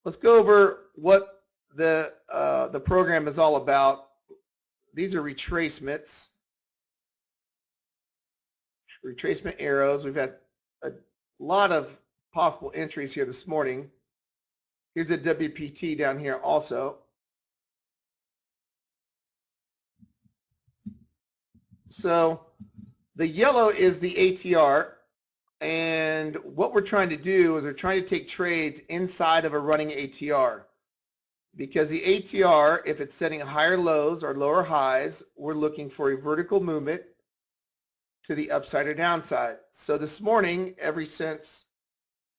let's go over what the program is all about. These are retracement arrows. We've had a lot of possible entries here this morning. Here's a WPT down here also. So the yellow is the ATR, and what we're trying to do is we're trying to take trades inside of a running ATR, because the ATR, if it's setting higher lows or lower highs, we're looking for a vertical movement to the upside or downside. So this morning, ever since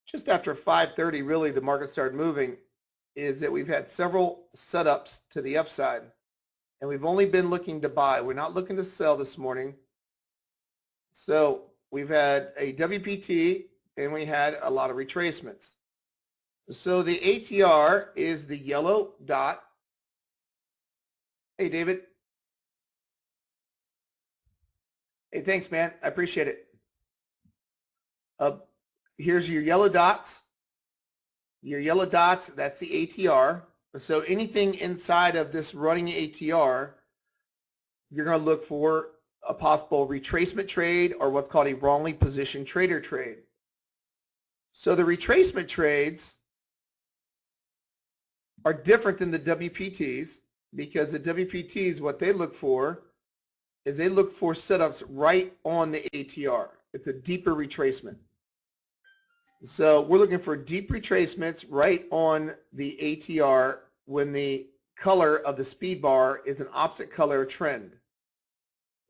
just after 5:30, really the market started moving, is that we've had several setups to the upside, and we've only been looking to buy. We're not looking to sell this morning. So we've had a WPT and we had a lot of retracements. So the ATR is the yellow dot. Hey, David. Hey, thanks, man. I appreciate it. Here's your yellow dots. Your yellow dots, that's the ATR. So anything inside of this running ATR, you're going to look for a possible retracement trade or what's called a wrongly positioned trader trade. So the retracement trades are different than the WPTs, because the WPTs, what they look for is they look for setups right on the ATR. It's a deeper retracement. So we're looking for deep retracements right on the ATR when the color of the speed bar is an opposite color trend.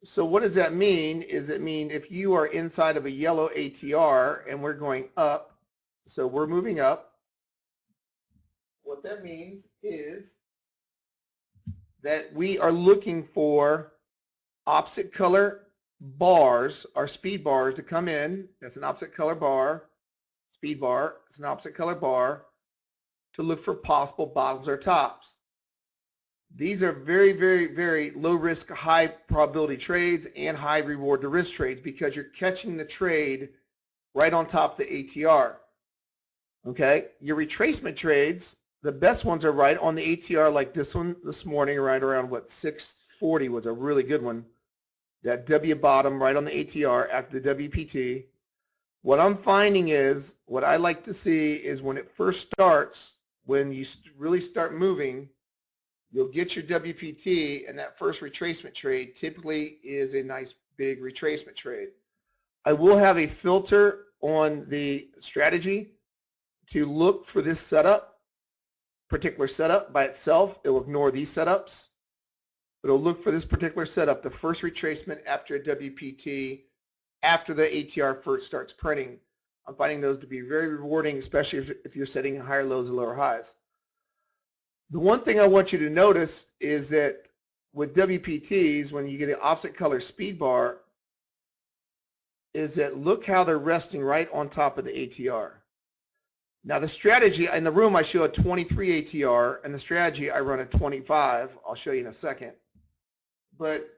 So what does that mean? Is it mean if you are inside of a yellow ATR and we're going up, so we're moving up, what that means is that we are looking for opposite color bars, our speed bars, to come in. That's an opposite color bar. Speed bar, it's an opposite color bar, to look for possible bottoms or tops. These are very, very, very low risk, high probability trades and high reward to risk trades, because you're catching the trade right on top of the ATR. Okay, your retracement trades, the best ones are right on the ATR, like this one this morning, right around what, 640 was a really good one. That W bottom right on the ATR after the WPT. What I'm finding is, what I like to see is when it first starts, when you really start moving, you'll get your WPT, and that first retracement trade typically is a nice big retracement trade. I will have a filter on the strategy to look for this setup, particular setup by itself. It will ignore these setups, but it'll look for this particular setup, the first retracement after a WPT, after the ATR first starts printing. I'm finding those to be very rewarding, especially if you're setting higher lows and lower highs. The one thing I want you to notice is that with WPTs, when you get the opposite color speed bar, is that look how they're resting right on top of the ATR. Now the strategy, in the room I show a 23 ATR, and the strategy I run a 25. I'll show you in a second. But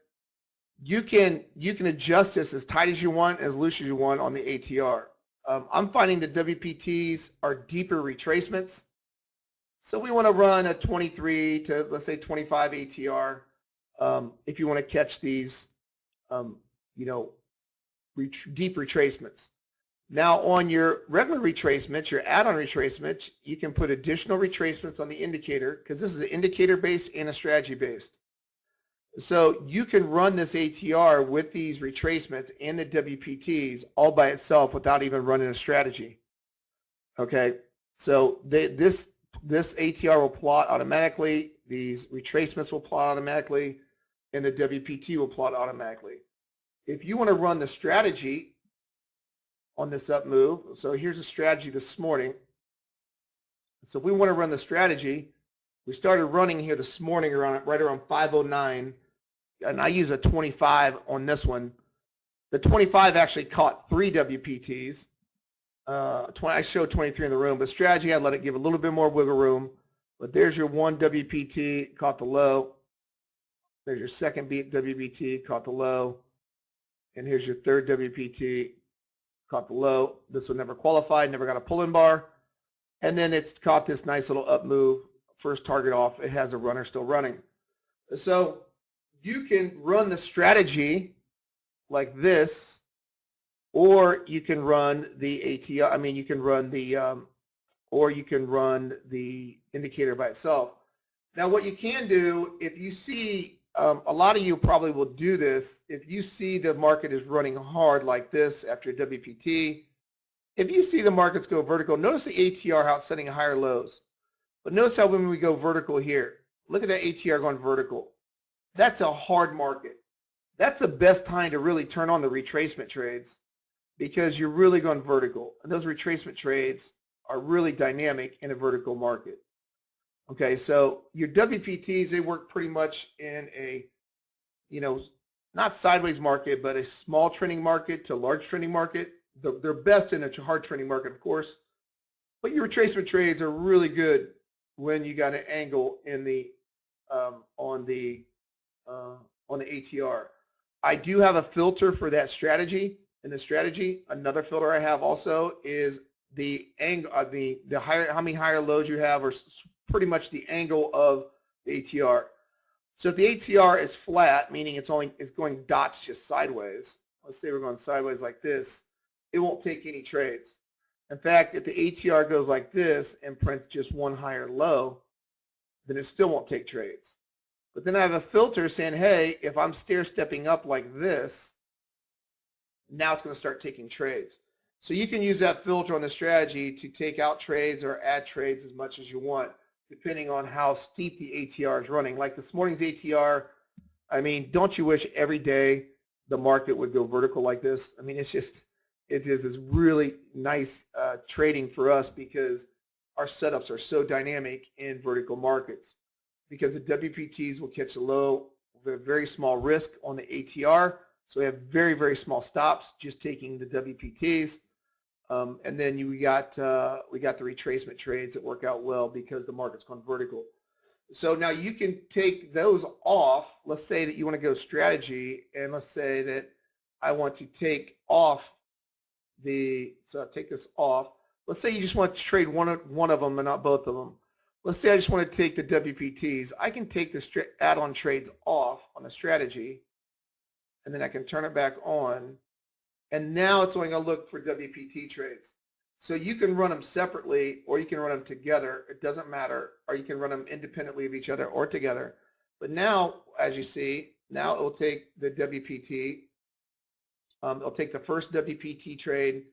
you can adjust this as tight as you want, as loose as you want on the ATR. I'm finding that WPTs are deeper retracements. So we want to run a 23 to, let's say, 25 ATR if you want to catch these, deep retracements. Now on your regular retracements, your add-on retracements, you can put additional retracements on the indicator, because this is an indicator-based and a strategy-based. So you can run this ATR with these retracements and the WPTs all by itself without even running a strategy. Okay, so this ATR will plot automatically, these retracements will plot automatically, and the WPT will plot automatically. If you want to run the strategy on this up move, so here's a strategy this morning. So if we want to run the strategy, we started running here this morning right around 509, and I use a 25 on this one. The 25 actually caught 3 WPTs. I showed 23 in the room, but strategy, I let it give a little bit more wiggle room. But there's your one WPT, caught the low. There's your second WPT, caught the low. And here's your third WPT, caught the low. This one never qualified, never got a pull-in bar. and then it's caught this nice little up move, first target off, it has a runner still running. So you can run the strategy like this, or you can run the ATR, you can run the, or you can run the indicator by itself. Now what you can do, if you see, a lot of you probably will do this, if you see the market is running hard like this after WPT, if you see the markets go vertical, notice the ATR how it's setting higher lows. But notice how when we go vertical here, look at that ATR going vertical. That's a hard market. That's the best time to really turn on the retracement trades because you're really going vertical. And those retracement trades are really dynamic in a vertical market. Okay, so your WPTs, they work pretty much in a, not sideways market, but a small trending market to large trending market. They're best in a hard trending market, of course. But your retracement trades are really good when you got an angle in the on the ATR. I do have a filter for that strategy. In the strategy, another filter I have also is the angle of the higher, how many higher lows you have, or pretty much the angle of the ATR. So if the ATR is flat, meaning it's going dots just sideways. Let's say we're going sideways like this. It won't take any trades. In fact, if the ATR goes like this and prints just one higher low, then it still won't take trades. But then I have a filter saying, hey, if I'm stair-stepping up like this, now it's going to start taking trades. So you can use that filter on the strategy to take out trades or add trades as much as you want, depending on how steep the ATR is running. Like this morning's ATR, don't you wish every day the market would go vertical like this? It is really nice trading for us because our setups are so dynamic in vertical markets. Because the WPTs will catch a low with a very small risk on the ATR, so we have very, very small stops just taking the WPTs, and then we got the retracement trades that work out well because the market's gone vertical. So now you can take those off. Let's say that you want to go strategy, and let's say that I want to take off so I'll take this off. Let's say you just want to trade one of them and not both of them. Let's say I just want to take the WPTs. I can take the add-on trades off on a strategy, and then I can turn it back on, and now it's only going to look for WPT trades. So you can run them separately, or you can run them together. It doesn't matter, or you can run them independently of each other or together. But now, as you see, now it will take the WPT. It'll take the first WPT trade,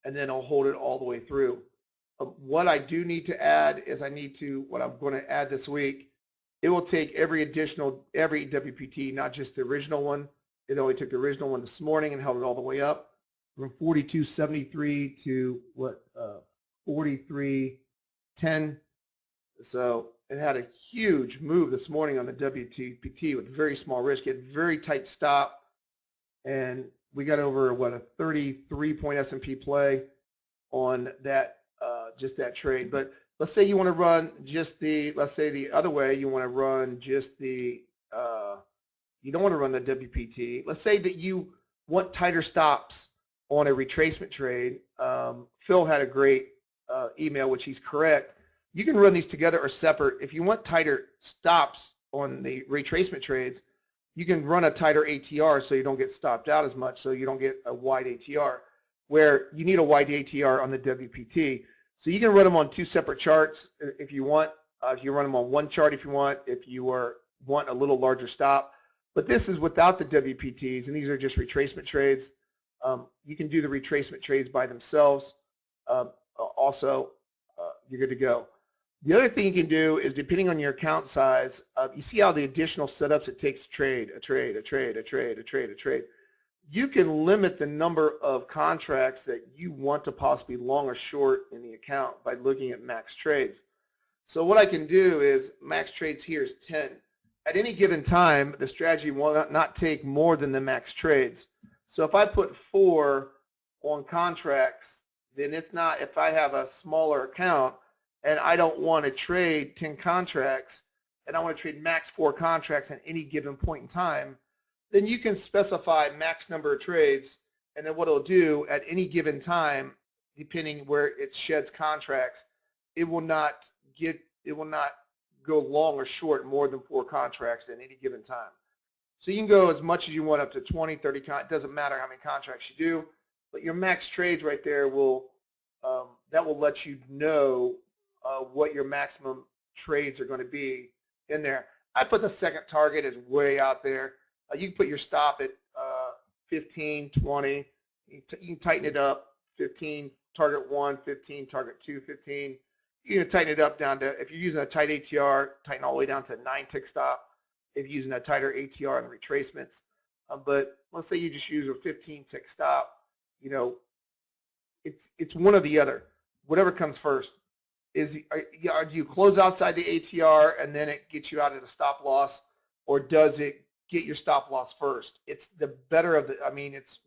and then I'll hold it all the way through. What I do need to add is what I'm going to add this week, it will take every WPT, not just the original one. It only took the original one this morning and held it all the way up from 42.73 to 43.10. So it had a huge move this morning on the WPT with very small risk. It had very tight stop, and we got over a 33-point S&P play on that. Just that trade. But let's say you want to run just let's say the other way, you want to run just you don't want to run the WPT. Let's say that you want tighter stops on a retracement trade. Phil had a great email, which he's correct. You can run these together or separate. If you want tighter stops on the retracement trades, you can run a tighter ATR so you don't get stopped out as much, so you don't get a wide ATR, where you need a wide ATR on the WPT. So you can run them on two separate charts if you want. If you run them on one chart if you want, if you want a little larger stop. But this is without the WPTs, and these are just retracement trades. You can do the retracement trades by themselves. Also, you're good to go. The other thing you can do is, depending on your account size, you see how the additional setups it takes a trade. You can limit the number of contracts that you want to possibly long or short in the account by looking at max trades. So what I can do is max trades here is 10. At any given time, the strategy will not take more than the max trades. So if I put 4 on contracts, then it's not, if I have a smaller account and I don't want to trade 10 contracts and I want to trade max 4 contracts at any given point in time, then you can specify max number of trades, and then what it'll do at any given time, depending where it sheds contracts, it will not go long or short more than 4 contracts at any given time. So you can go as much as you want, up to 20, 30, it doesn't matter how many contracts you do, but your max trades right there will, that will let you know what your maximum trades are going to be in there. I put the second target as way out there. You can put your stop at 15, 20. You can tighten it up, 15, target 1, 15, target 2, 15. You can tighten it up down to, if you're using a tight ATR, tighten all the way down to 9 tick stop. If you're using a tighter ATR and retracements. But let's say you just use a 15 tick stop, you know, it's one or the other. Whatever comes first. Do you close outside the ATR and then it gets you out at a stop loss, or does it get your stop loss first? It's the better of the, I mean, it's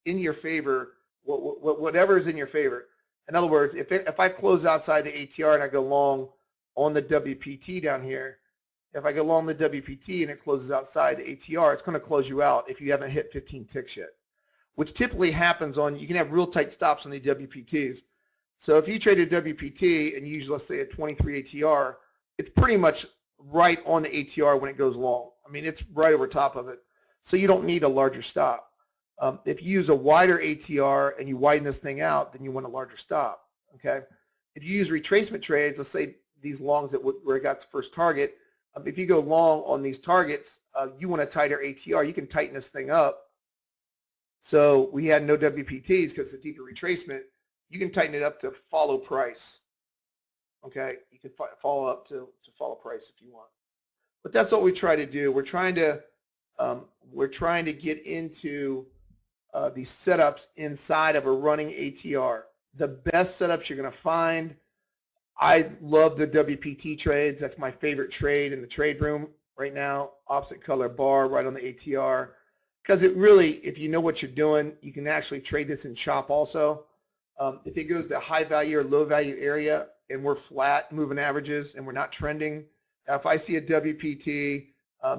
in your favor, whatever is in your favor. In other words, if I close outside the ATR and I go long on the WPT down here, if I go long the WPT and it closes outside the ATR, it's going to close you out if you haven't hit 15 ticks yet, which typically happens on, you can have real tight stops on the WPTs. So if you trade a WPT and you use, let's say, a 23 ATR, it's pretty much right on the ATR when it goes long. I mean, it's right over top of it. So you don't need a larger stop. If you use a wider ATR and you widen this thing out, then you want a larger stop. Okay. If you use retracement trades, let's say these longs where it got its first target, if you go long on these targets, you want a tighter ATR, you can tighten this thing up. So we had no WPTs because it's a deeper retracement. You can tighten it up to follow price. Okay, you can follow up to follow price if you want. But that's what we try to do. We're trying to get into these setups inside of a running ATR. The best setups you're going to find. I love the WPT trades. That's my favorite trade in the trade room right now. Opposite color bar right on the ATR. Because it really, if you know what you're doing, you can actually trade this in chop also. If it goes to high value or low value area and we're flat moving averages and we're not trending, if I see a WPT,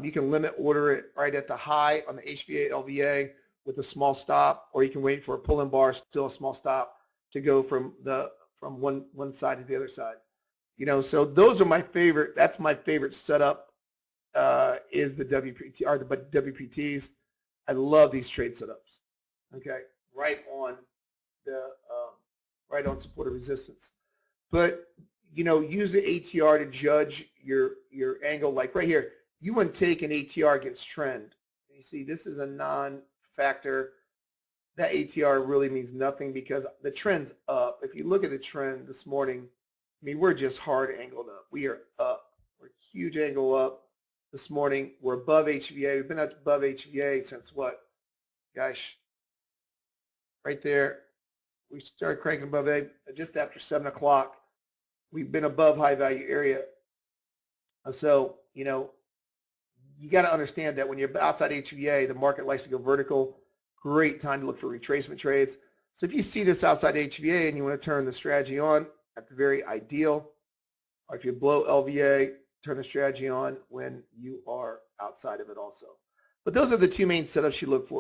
you can limit order it right at the high on the HVA, LVA with a small stop, or you can wait for a pull-in bar, still a small stop to go from one side to the other side. You know, so those are my favorite. That's my favorite setup is the WPT or the WPTs. I love these trade setups. Okay, right on supported resistance. But you know, use the ATR to judge your angle. Like right here, you wouldn't take an ATR against trend. You see, this is a non-factor. That ATR really means nothing because the trend's up. If you look at the trend this morning, I mean, we're just hard angled up. We are up. We're huge angle up this morning. We're above HVA. We've been up above HVA since what? Gosh, right there. We started cranking above A just after 7 o'clock. We've been above high value area. So, you know, you got to understand that when you're outside HVA, the market likes to go vertical. Great time to look for retracement trades. So if you see this outside HVA and you want to turn the strategy on, that's very ideal. Or if you blow LVA, turn the strategy on when you are outside of it also. But those are the two main setups you look for.